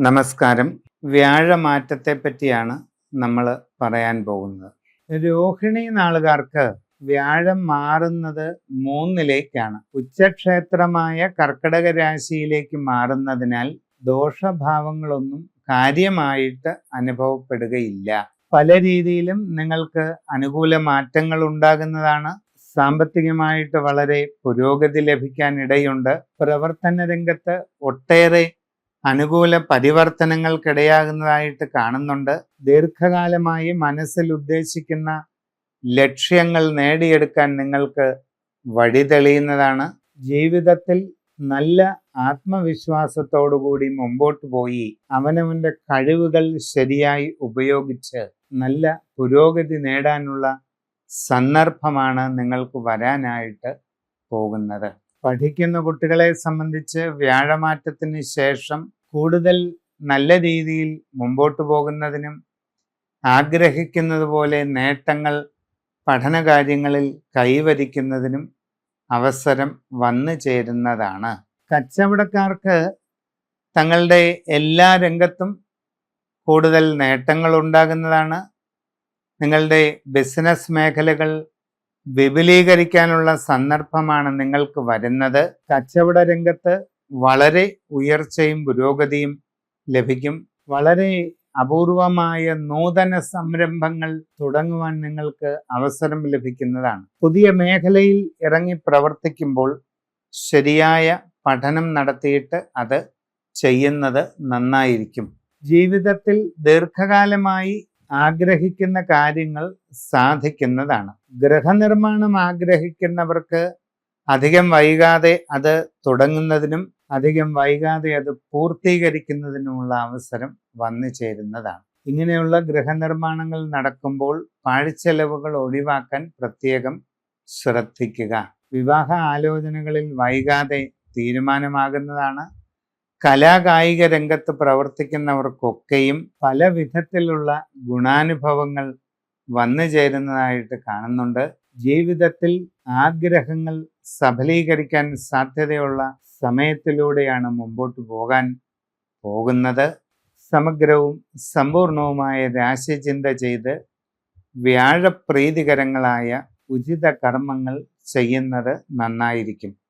നമസ്കാരം. വ്യാഴമാറ്റത്തെ പറ്റിയാണ് നമ്മൾ പറയാൻ പോകുന്നത്. രോഹിണി നാളുകാർക്ക് വ്യാഴം മാറുന്നത് 3-ലേക്കാണ്. ഉച്ചക്ഷേത്രമായ കർക്കടക രാശിയിലേക്ക് മാറുന്നതിനാൽ ദോഷഭാവങ്ങളൊന്നും കാര്യമായിട്ട് അനുഭവപ്പെടുകയില്ല. പല രീതിയിലും നിങ്ങൾക്ക് അനുകൂല മാറ്റങ്ങൾ ഉണ്ടാകുന്നതാണ്. സാമ്പത്തികമായിട്ട് വളരെ പുരോഗതി ലഭിക്കാൻ ഇടയുണ്ട്. പ്രവർത്തന രംഗത്ത് ഒട്ടേറെ അനുകൂല പരിവർത്തനങ്ങൾക്കിടയാകുന്നതായിട്ട് കാണുന്നുണ്ട്. ദീർഘകാലമായി മനസ്സിൽ ഉദ്ദേശിക്കുന്ന ലക്ഷ്യങ്ങൾ നേടിയെടുക്കാൻ നിങ്ങൾക്ക് വഴി തെളിയുന്നതാണ്. ജീവിതത്തിൽ നല്ല ആത്മവിശ്വാസത്തോടുകൂടി മുമ്പോട്ട് പോയി അവനവൻ്റെ കഴിവുകൾ ശരിയായി ഉപയോഗിച്ച് നല്ല പുരോഗതി നേടാനുള്ള സന്ദർഭമാണ് നിങ്ങൾക്ക് വരാനായിട്ട് പോകുന്നത്. പഠിക്കുന്ന കുട്ടികളെ സംബന്ധിച്ച് വ്യാഴമാറ്റത്തിന് ശേഷം കൂടുതൽ നല്ല രീതിയിൽ മുമ്പോട്ട് പോകുന്നതിനും ആഗ്രഹിക്കുന്നത് പോലെ നേട്ടങ്ങൾ പഠനകാര്യങ്ങളിൽ കൈവരിക്കുന്നതിനും അവസരം വന്നു ചേരുന്നതാണ്. കച്ചവടക്കാർക്ക് തങ്ങളുടെ എല്ലാ രംഗത്തും കൂടുതൽ നേട്ടങ്ങൾ ഉണ്ടാകുന്നതാണ്. നിങ്ങളുടെ ബിസിനസ് മേഖലകൾ വിപുലീകരിക്കാനുള്ള സന്ദർഭമാണ് നിങ്ങൾക്ക് വരുന്നത്. കച്ചവട രംഗത്ത് വളരെ ഉയർച്ചയും പുരോഗതിയും ലഭിക്കും. വളരെ അപൂർവമായ നൂതന സംരംഭങ്ങൾ തുടങ്ങുവാൻ നിങ്ങൾക്ക് അവസരം ലഭിക്കുന്നതാണ്. പുതിയ മേഖലയിൽ ഇറങ്ങി പ്രവർത്തിക്കുമ്പോൾ ശരിയായ പഠനം നടത്തിയിട്ട് അത് ചെയ്യുന്നത് നന്നായിരിക്കും. ജീവിതത്തിൽ ദീർഘകാലമായി ആഗ്രഹിക്കുന്ന കാര്യങ്ങൾ സാധിക്കുന്നതാണ്. ഗൃഹനിർമ്മാണം ആഗ്രഹിക്കുന്നവർക്ക് അധികം വൈകാതെ അത് തുടങ്ങുന്നതിനും അധികം വൈകാതെ അത് പൂർത്തീകരിക്കുന്നതിനുമുള്ള അവസരം വന്നു ചേരുന്നതാണ്. ഇങ്ങനെയുള്ള ഗൃഹനിർമ്മാണങ്ങൾ നടക്കുമ്പോൾ പാഴ്ചെലവുകൾ ഒഴിവാക്കാൻ പ്രത്യേകം ശ്രദ്ധിക്കുക. വിവാഹ ആലോചനകളിൽ വൈകാതെ തീരുമാനമാകുന്നതാണ്. കലാകായിക രംഗത്ത് പ്രവർത്തിക്കുന്നവർക്കൊക്കെയും പല വിധത്തിലുള്ള ഗുണാനുഭവങ്ങൾ വന്നു ചേരുന്നതായിട്ട് കാണുന്നുണ്ട്. ജീവിതത്തിൽ ആഗ്രഹങ്ങൾ സഫലീകരിക്കാൻ സാധ്യതയുള്ള സമയത്തിലൂടെയാണ് മുമ്പോട്ട് പോകാൻ പോകുന്നത്. സമഗ്രവും സമ്പൂർണവുമായ രാശിചിന്ത ചെയ്ത് വ്യാഴപ്രീതികരങ്ങളായ ഉചിത കർമ്മങ്ങൾ ചെയ്യുന്നത് നന്നായിരിക്കും.